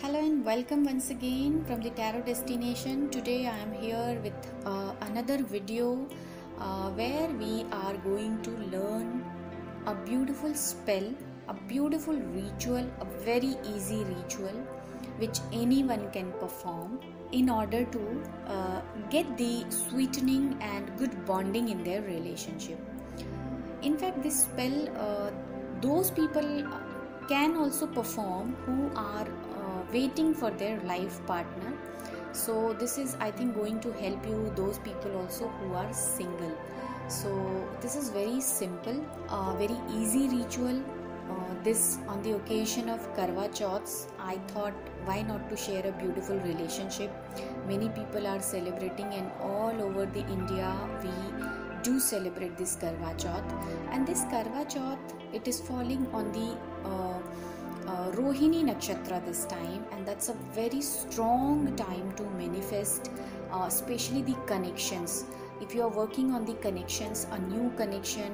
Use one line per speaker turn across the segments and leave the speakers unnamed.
Hello and welcome once again from the Tarot Destination. Today I am here with another video where we are going to learn a beautiful spell, a beautiful ritual, a very easy ritual which anyone can perform in order to get the sweetening and good bonding in their relationship. In fact, this spell, those people can also perform who are waiting for their life partner. So this is, I think, going to help you, those people also who are single. So this is very simple, very easy ritual. This on the occasion of Karwa Chauths, I thought why not to share a beautiful relationship. Many people are celebrating, and all over the India we do celebrate this Karwa Chauth. And this Karwa Chauth, it is falling on the Rohini Nakshatra this time, and that's a very strong time to manifest, especially the connections. If you are working on the connections, a new connection,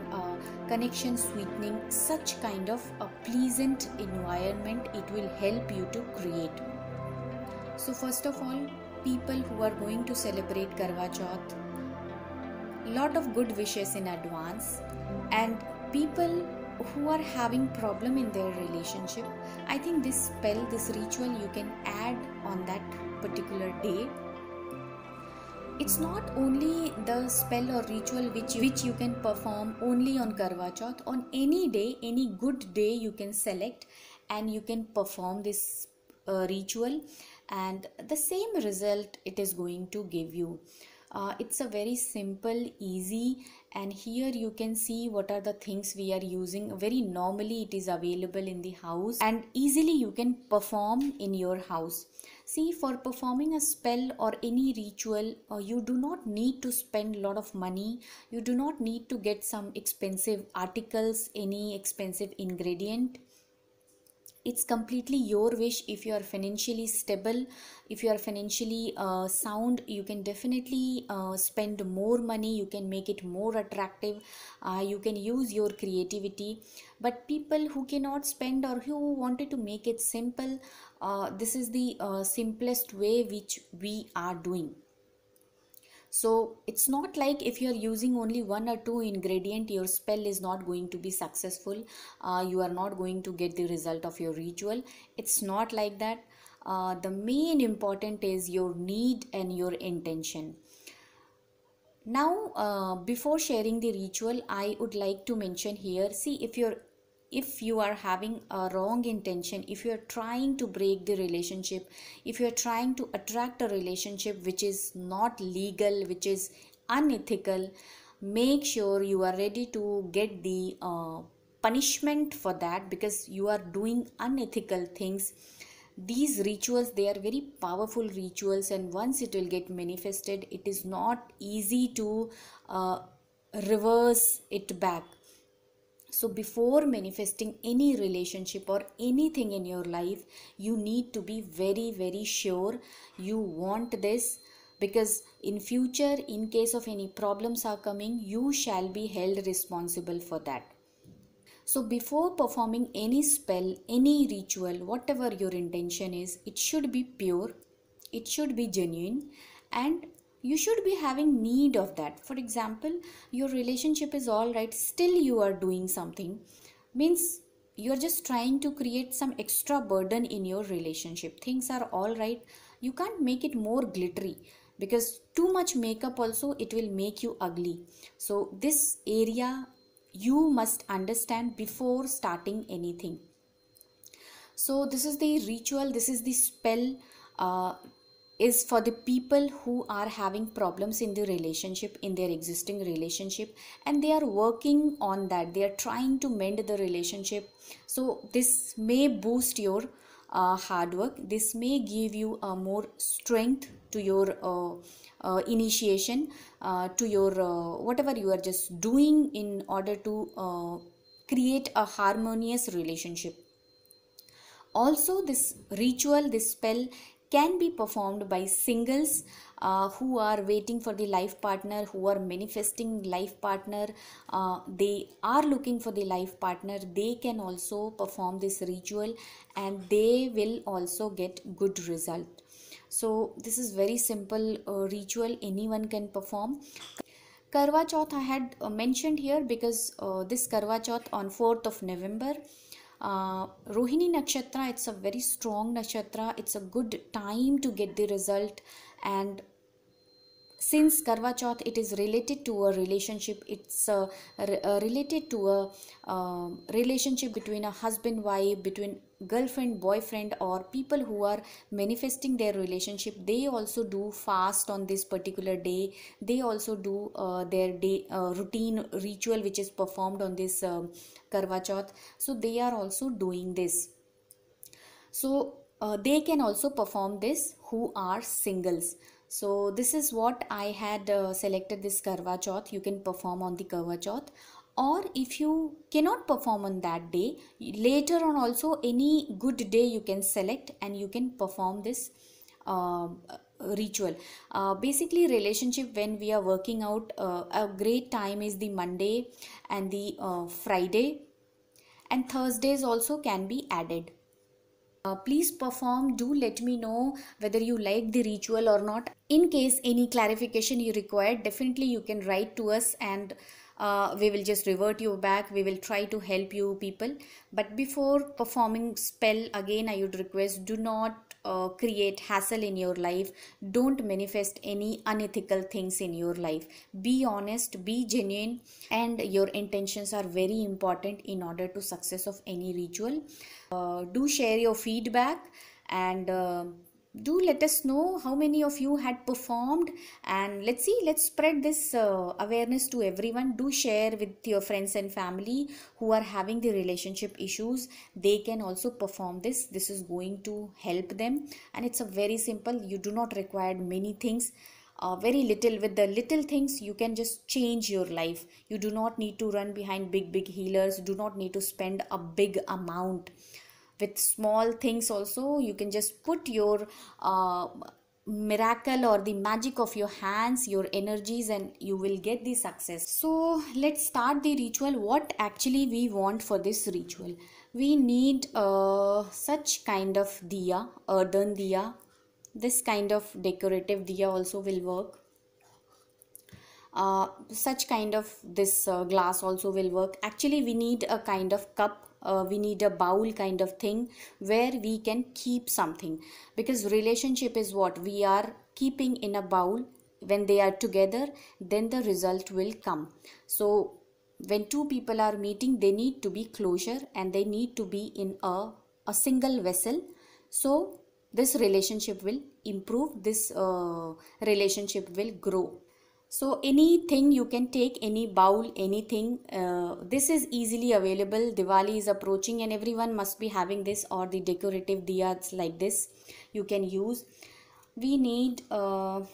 connection sweetening, such kind of a pleasant environment, it will help you to create. So first of all, people who are going to celebrate Karwa Chauth, lot of good wishes in advance. And people who are having problem in their relationship, I think this spell, this ritual, you can add on that particular day. It's not only the spell or ritual which you can perform only on Karwa Chauth. On any day, any good day, you can select and you can perform this ritual, and the same result it is going to give you. It's a very simple, easy, and here you can see what are the things we are using. Very normally it is available in the house and easily you can perform in your house. See, for performing a spell or any ritual, you do not need to spend a lot of money. You do not need to get some expensive articles, any expensive ingredient. It's completely your wish. If you are financially stable, if you are financially sound, you can definitely spend more money. You can make it more attractive. You can use your creativity. But people who cannot spend or who wanted to make it simple, this is the simplest way which we are doing. So it's not like if you are using only one or two ingredient, your spell is not going to be successful. You are not going to get the result of your ritual. It's not like that. The main important is your need and your intention. Now, before sharing the ritual, I would like to mention here, see, if you are having a wrong intention, if you are trying to break the relationship, if you are trying to attract a relationship which is not legal, which is unethical, make sure you are ready to get the punishment for that, because you are doing unethical things. These rituals, they are very powerful rituals, and once it will get manifested, it is not easy to reverse it back. So before manifesting any relationship or anything in your life, you need to be very, very sure you want this, because in future, in case of any problems are coming, you shall be held responsible for that. So before performing any spell, any ritual, whatever your intention is, it should be pure, it should be genuine, and you should be having need of that. For example, your relationship is all right, still you are doing something, means you are just trying to create some extra burden in your relationship. Things are all right, you can't make it more glittery, because too much makeup also, it will make you ugly. So this area you must understand before starting anything. So this is the ritual, this is the spell, is for the people who are having problems in the relationship, in their existing relationship, and they are working on that, they are trying to mend the relationship. So this may boost your hard work, this may give you more strength to your initiation, to your whatever you are just doing in order to create a harmonious relationship. Also, this ritual, this spell can be performed by singles who are waiting for the life partner, who are manifesting life partner, they are looking for the life partner. They can also perform this ritual and they will also get good result. So this is very simple ritual anyone can perform. Karwa Chauth I had mentioned here because this Karwa Chauth on 4th of November, Rohini Nakshatra, it's a very strong nakshatra. It's a good time to get the result. And since Karwa Chauth, it is related to a relationship. It's related to a relationship between a husband wife, between girlfriend boyfriend, or people who are manifesting their relationship. They also do fast on this particular day. They also do their day routine ritual which is performed on this Karwa Chauth. So they are also doing this. So they can also perform this who are singles. So this is what I had selected, this Karwa Chauth. You can perform on the Karwa Chauth, or if you cannot perform on that day, later on also any good day you can select and you can perform this ritual. Basically relationship, when we are working out, a great time is the Monday and the Friday, and Thursdays also can be added. Please perform. Do let me know whether you like the ritual or not. In case any clarification you require, definitely you can write to us, and we will just revert you back. We will try to help you people. But before performing spell, again I would request, do not create hassle in your life. Don't manifest any unethical things in your life. Be honest, be genuine, and your intentions are very important in order to success of any ritual. Do share your feedback, and do let us know how many of you had performed, and let's spread this awareness to everyone. Do share with your friends and family who are having the relationship issues. They can also perform this. This is going to help them, and it's a very simple. You do not require many things. Very little. With the little things you can just change your life. You do not need to run behind big healers. Do not need to spend a big amount. With small things also you can just put your miracle or the magic of your hands, your energies, and you will get the success. So let's start the ritual. What actually we want for this ritual? We need such kind of diya, earthen diya. This kind of decorative diya also will work. Such kind of this glass also will work. Actually we need a kind of cup. We need a bowl kind of thing where we can keep something, because relationship is what we are keeping in a bowl. When they are together, then the result will come. So when two people are meeting, they need to be closure, and they need to be in a single vessel. So this relationship will improve, this relationship will grow. So anything you can take, any bowl, anything. This is easily available. Diwali is approaching and everyone must be having this, or the decorative diyas like this you can use. We need 2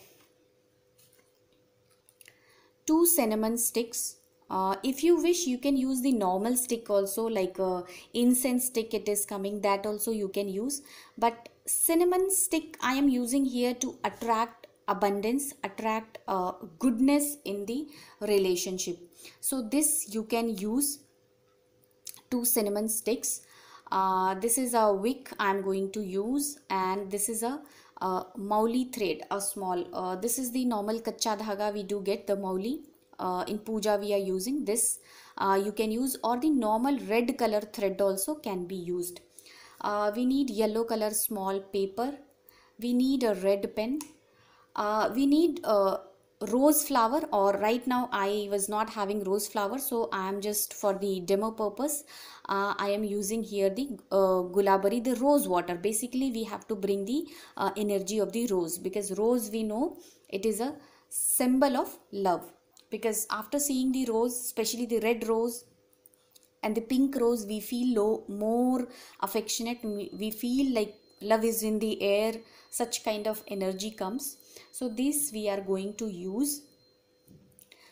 cinnamon sticks. If you wish, you can use the normal stick also, like incense stick it is coming, that also you can use. But cinnamon stick I am using here to attract abundance, attract goodness in the relationship. So this you can use 2 cinnamon sticks. This is a wick I am going to use, and this is a mauli thread, a small. This is the normal kacha dhaga we do get, the mauli. In puja we are using this. You can use, or the normal red color thread also can be used. We need yellow color small paper. We need a red pen. We need rose flower, or right now I was not having rose flower, so I am just for the demo purpose I am using here the gulabari, the rose water. Basically we have to bring the energy of the rose, because rose we know it is a symbol of love. Because after seeing the rose, especially the red rose and the pink rose, we feel more affectionate. We feel like love is in the air. Such kind of energy comes. So this we are going to use.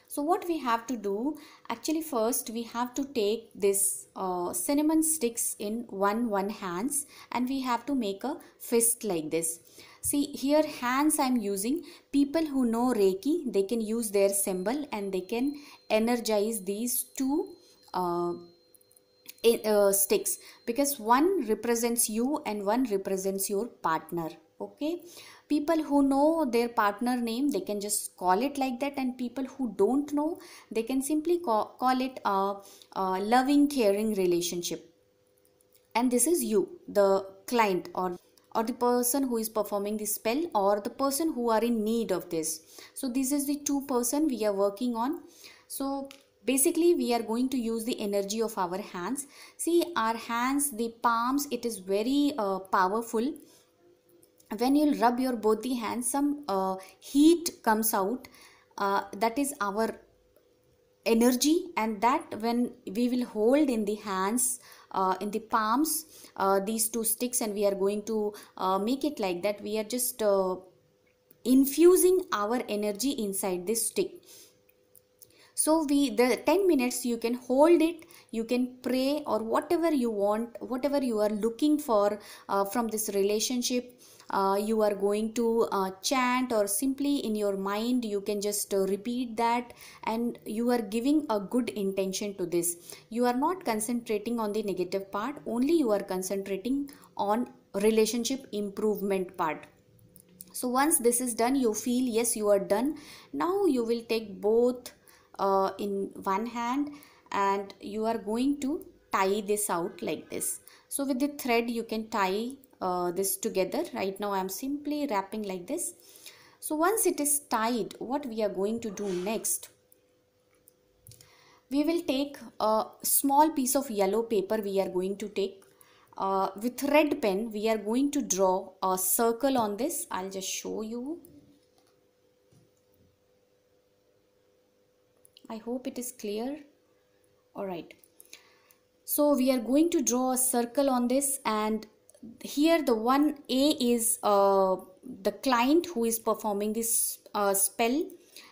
So what we have to do, actually first we have to take this cinnamon sticks in one hands, and we have to make a fist like this. See here, hands I'm using. People who know Reiki, they can use their symbol and they can energize these two uh, sticks, because one represents you and one represents your partner. Okay, people who know their partner name, they can just call it like that, and people who don't know, they can simply call it a loving caring relationship. And this is you, the client, or the person who is performing the spell, or the person who are in need of this. So this is the two person we are working on. So basically we are going to use the energy of our hands. See, our hands, the palms, it is very powerful. When you rub your both the hands, some heat comes out, that is our energy, and that when we will hold in the hands, in the palms, these two sticks, and we are going to make it like that, we are just infusing our energy inside this stick. So the 10 minutes you can hold it, you can pray, or whatever you want, whatever you are looking for from this relationship. You are going to chant, or simply in your mind you can just repeat that, and you are giving a good intention to this. You are not concentrating on the negative part, only you are concentrating on relationship improvement part. So once this is done, you feel yes, you are done. Now you will take both in one hand, and you are going to tie this out like this. So with the thread you can tie this together. Right now I am simply wrapping like this. So once it is tied, what we are going to do next, we will take a small piece of yellow paper. We are going to take with red pen, we are going to draw a circle on this. I'll just show you. I hope it is clear. All right. So we are going to draw a circle on this, and here the one A is the client who is performing this spell,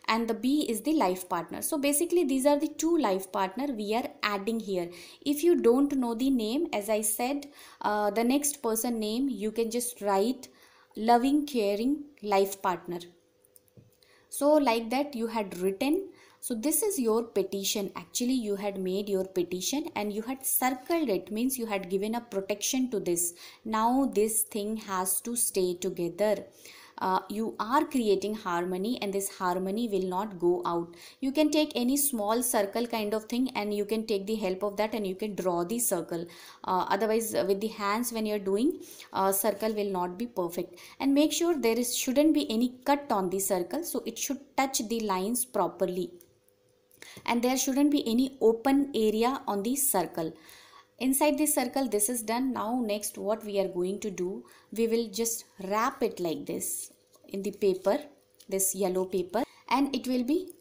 and the B is the life partner. So basically these are the two life partner we are adding here. If you don't know the name, as I said, the next person name, you can just write loving caring life partner. So like that you had written. So this is your petition. Actually you had made your petition and you had circled it, means you had given a protection to this. Now this thing has to stay together. You are creating harmony, and this harmony will not go out. You can take any small circle kind of thing, and you can take the help of that, and you can draw the circle. Otherwise with the hands when you're doing, circle will not be perfect. And make sure there shouldn't be any cut on the circle, so it should touch the lines properly, and there shouldn't be any open area on the circle. Inside this circle, this is done. Now next what we are going to do, we will just wrap it like this in the paper, this yellow paper, and it will be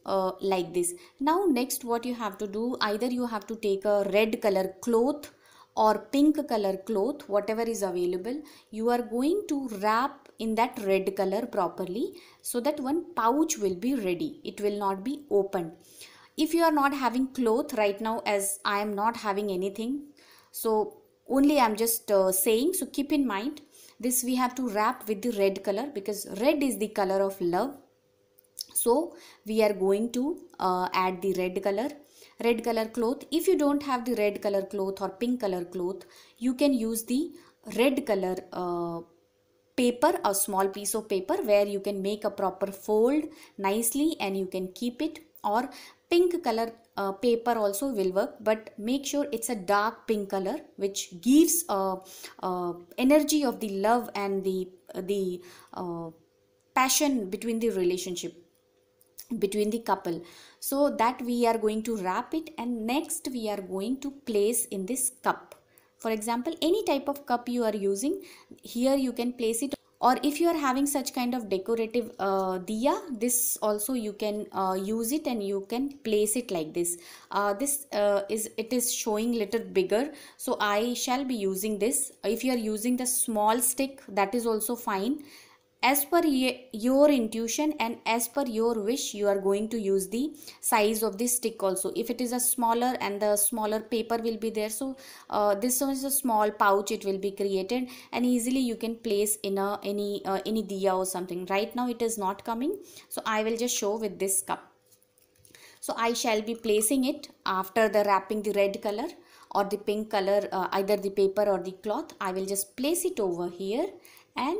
like this. Now next what you have to do, either you have to take a red color cloth or pink color cloth, whatever is available. You are going to wrap in that red color properly, so that one pouch will be ready. It will not be opened. If you are not having cloth right now, as I am not having anything, so only I am just saying, so keep in mind this we have to wrap with the red color, because red is the color of love. So we are going to add the red color cloth. If you don't have the red color cloth or pink color cloth, you can use the red color paper, a small piece of paper where you can make a proper fold nicely and you can keep it. Or pink color paper also will work, but make sure it's a dark pink color, which gives energy of the love and the passion between the relationship, between the couple. So that we are going to wrap it, and next we are going to place in this cup. For example, any type of cup you are using, here you can place it. Or if you are having such kind of decorative diya, this also you can use it, and you can place it like this. It is showing little bigger, so I shall be using this. If you are using the small stick, that is also fine. as per your intuition and as per your wish, you are going to use the size of this stick also. If it is a smaller, and the smaller paper will be there, so this one is a small pouch, it will be created, and easily you can place in a any diya or something. Right now it is not coming, so I will just show with this cup. So I shall be placing it after the wrapping the red color or the pink color, either the paper or the cloth. I will just place it over here, and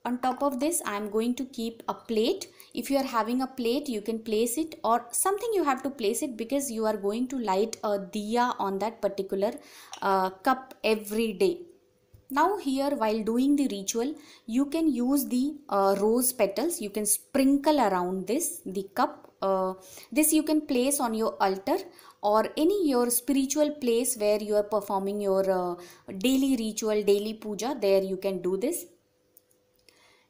on top of this I am going to keep a plate. If you are having a plate, you can place it, or something you have to place it, because you are going to light a diya on that particular cup every day. Now here, while doing the ritual, you can use the rose petals. You can sprinkle around this the cup. This you can place on your altar or any your spiritual place where you are performing your daily ritual, daily puja. There you can do this.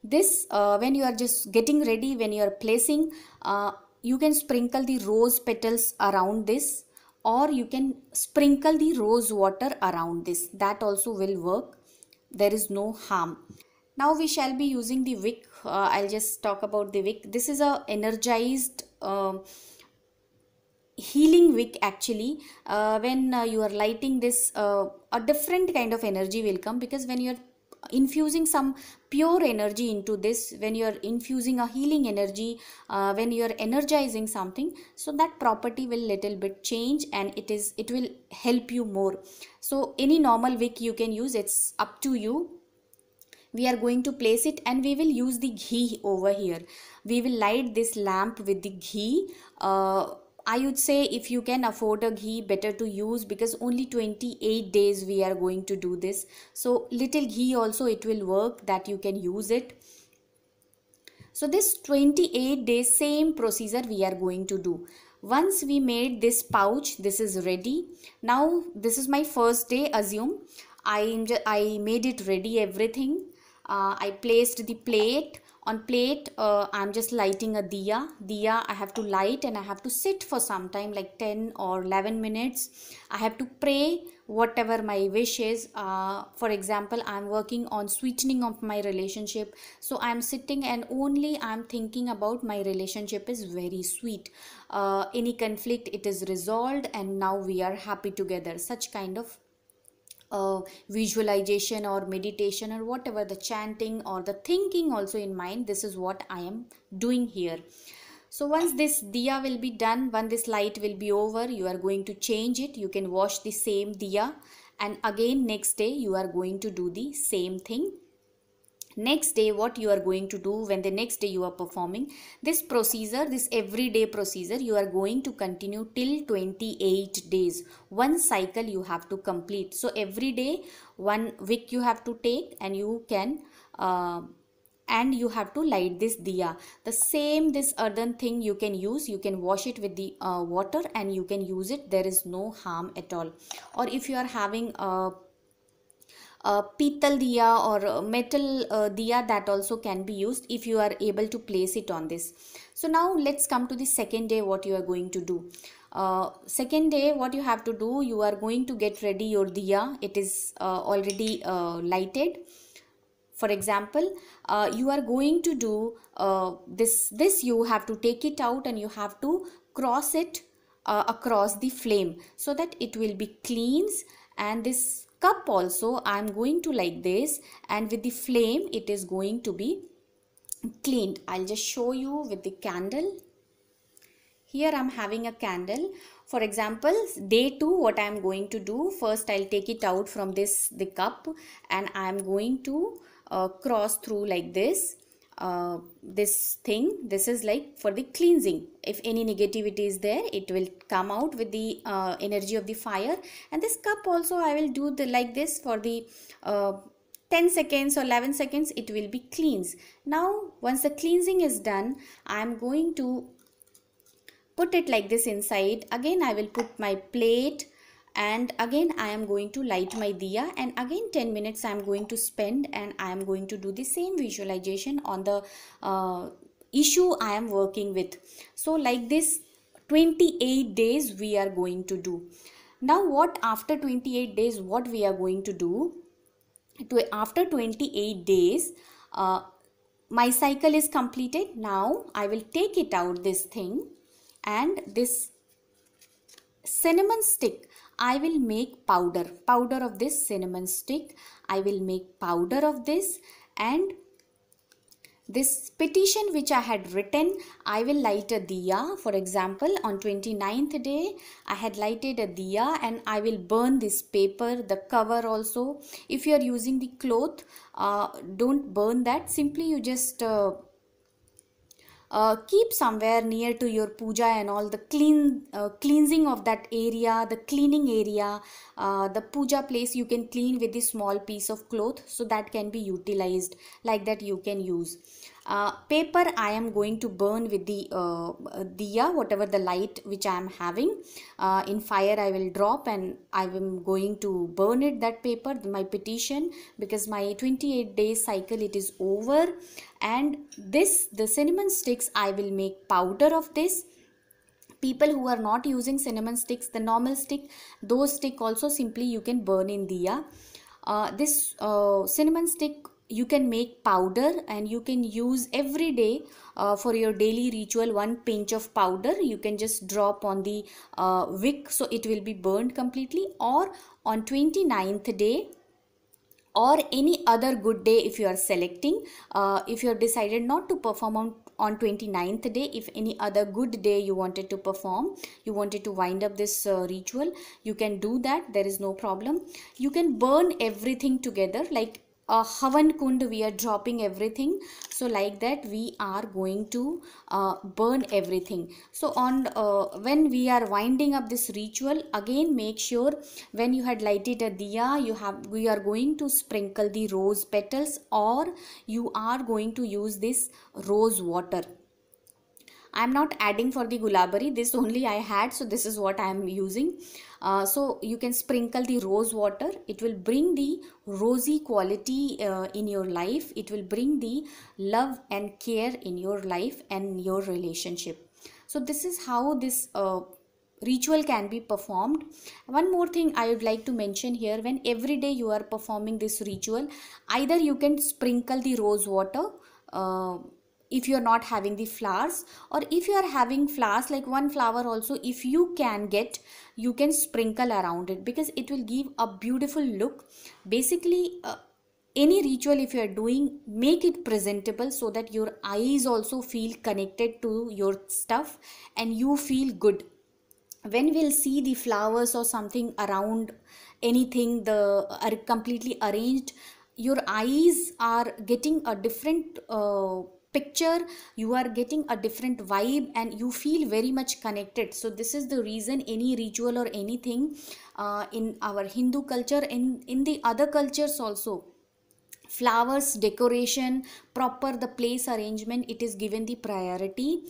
This when you are just getting ready, when you are placing, you can sprinkle the rose petals around this, or you can sprinkle the rose water around this. That also will work. There is no harm. Now we shall be using the wick. I'll just talk about the wick. This is a energized healing wick actually. When you are lighting this, a different kind of energy will come, because when you are infusing some pure energy into this, when you are infusing a healing energy, when you are energizing something, so that property will little bit change, and it will help you more. So any normal wick you can use, it's up to you. We are going to place it, and we will use the ghee over here. We will light this lamp with the ghee. I would say if you can afford a ghee, better to use, because only 28 days we are going to do this. So little ghee also it will work, that you can use it. So this 28 days same procedure we are going to do. Once we made this pouch, this is ready. Now this is my first day. Assume I made it ready, everything. I placed the plate. On plate, I'm just lighting a diya. I have to light, and I have to sit for some time, like 10 or 11 minutes. I have to pray whatever my wish is. For example, I'm working on sweetening of my relationship. So I'm sitting and only I'm thinking about my relationship is very sweet. Any conflict, it is resolved, and now we are happy together. Such kind of visualization or meditation, or whatever, the chanting or the thinking also in mind. This is what I am doing here. So once this diya will be done, when this light will be over, you are going to change it. You can wash the same diya, and again next day you are going to do the same thing. Next day, what you are going to do, when the next day you are performing this procedure, this everyday procedure, you are going to continue till 28 days. One cycle you have to complete. So every day one wick you have to take, and you can and you have to light this diya. The same this earthen thing you can use. You can wash it with the water, and you can use it. There is no harm at all. Or if you are having pital diya or metal diya, that also can be used if you are able to place it on this. So now let's come to the second day, what you are going to do. Second day, what you have to do, you are going to get ready your diya. It is already lighted. For example, you are going to do this you have to take it out, and you have to cross it across the flame, so that it will be cleans. And this cup also I am going to like this, and with the flame it is going to be cleaned. I'll just show you with the candle. Here I'm having a candle. For example, day 2, what I'm going to do, first I'll take it out from the cup, and I'm going to cross through like this. This thing, this is like for the cleansing. If any negativity is there, it will come out with the energy of the fire. And this cup also I will do like this for the 10 seconds or 11 seconds, it will be cleansed. Now once the cleansing is done, I am going to put it like this inside. Again I will put my plate, and again I am going to light my diya, and again 10 minutes I am going to spend, and I am going to do the same visualization on the issue I am working with. So like this 28 days we are going to do. Now what after 28 days, what we are going to do, after 28 days my cycle is completed. Now I will take it out, this thing, and this cinnamon stick, I will make powder of this cinnamon stick. I will make powder of this, and this petition which I had written, I will light a diya. For example, on 29th day, I had lighted a diya, and I will burn this paper, the cover also. If you are using the cloth, don't burn that. Simply you just keep somewhere near to your puja and all. The cleansing of that area, the cleaning area, the puja place you can clean with this small piece of cloth, so that can be utilized. Like that you can use. Paper I am going to burn with the diya, whatever the light which I am having. In fire I will drop, and I am going to burn it, that paper, my petition, because my 28 days cycle, it is over. And this, the cinnamon sticks, I will make powder of this. People who are not using cinnamon sticks, the normal stick, those stick also simply you can burn in diya. This cinnamon stick you can make powder, and you can use every day for your daily ritual. One pinch of powder you can just drop on the wick, so it will be burned completely. Or on 29th day, or any other good day, if you are selecting, if you have decided not to perform on 29th day, if any other good day you wanted to perform, you wanted to wind up this ritual, you can do that. There is no problem. You can burn everything together, like a Havan Kund, we are dropping everything. So like that we are going to burn everything. So on when we are winding up this ritual, again make sure when you had lighted a diya, we are going to sprinkle the rose petals, or you are going to use this rose water. I am not adding for the gulabari, this only I had, so this is what I am using. So you can sprinkle the rose water. It will bring the rosy quality in your life. It will bring the love and care in your life and your relationship. So this is how this ritual can be performed. One more thing I would like to mention here: when every day you are performing this ritual, either you can sprinkle the rose water if you are not having the flowers, or if you are having flowers, like one flower also, if you can get, you can sprinkle around it, because it will give a beautiful look. Basically any ritual if you are doing, make it presentable, so that your eyes also feel connected to your stuff and you feel good. When we'll see the flowers or something around anything, the are completely arranged, your eyes are getting a different picture, you are getting a different vibe, and you feel very much connected. So this is the reason any ritual or anything in our Hindu culture, in the other cultures also, flowers, decoration, proper the place arrangement, it is given the priority,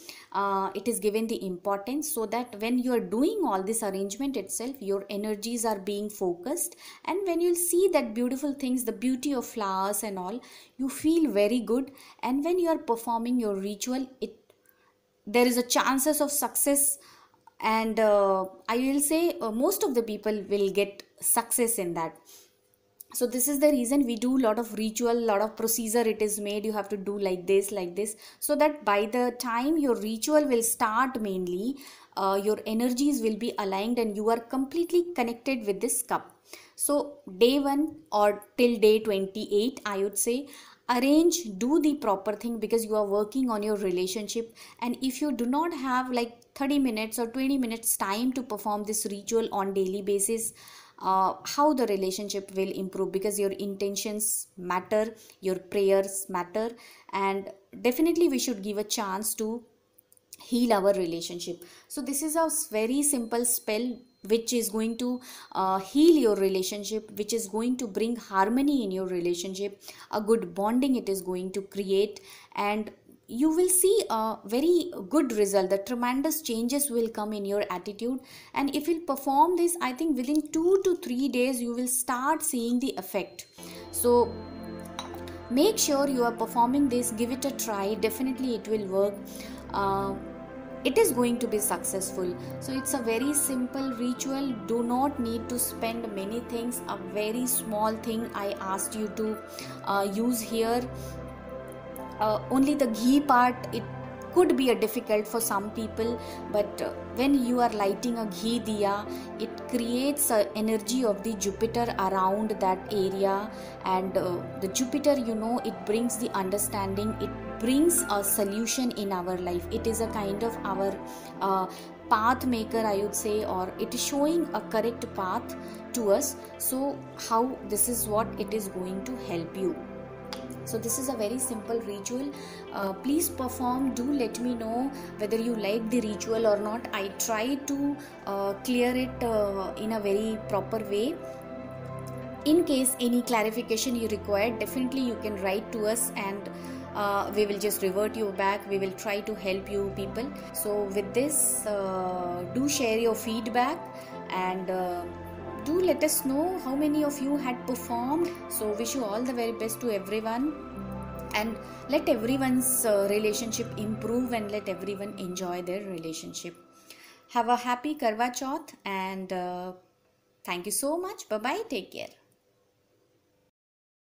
it is given the importance, so that when you are doing all this arrangement itself, your energies are being focused, and when you'll see that beautiful things, the beauty of flowers and all, you feel very good. And when you are performing your ritual, there is a chances of success, and I will say most of the people will get success in that. So this is the reason we do a lot of ritual, lot of procedure it is made. You have to do like this, so that by the time your ritual will start, mainly your energies will be aligned and you are completely connected with this cup. So day 1 or till day 28, I would say, arrange, do the proper thing, because you are working on your relationship. And if you do not have like 30 minutes or 20 minutes time to perform this ritual on daily basis, how the relationship will improve? Because your intentions matter, your prayers matter, and definitely we should give a chance to heal our relationship. So this is a very simple spell which is going to heal your relationship, which is going to bring harmony in your relationship, a good bonding it is going to create, and you will see a very good result. The tremendous changes will come in your attitude, and if you perform this, I think within 2 to 3 days you will start seeing the effect. So make sure you are performing this, give it a try, definitely it will work. It is going to be successful. So it's a very simple ritual, do not need to spend many things, a very small thing I asked you to use here. only the ghee part, it could be a difficult for some people, but when you are lighting a ghee diya, it creates a energy of the Jupiter around that area, and the Jupiter, it brings the understanding, it brings a solution in our life. It is a kind of our path maker, I would say, or it is showing a correct path to us. So how this is what it is going to help you. So this is a very simple ritual. Please perform. Do let me know whether you like the ritual or not. I try to clear it in a very proper way. In case any clarification you require, definitely you can write to us, and we will just revert you back. We will try to help you people. So with this, do share your feedback, and do let us know how many of you had performed. So wish you all the very best to everyone, and let everyone's relationship improve, and let everyone enjoy their relationship. Have a happy Karwa Chauth, and thank you so much. Bye bye. Take care.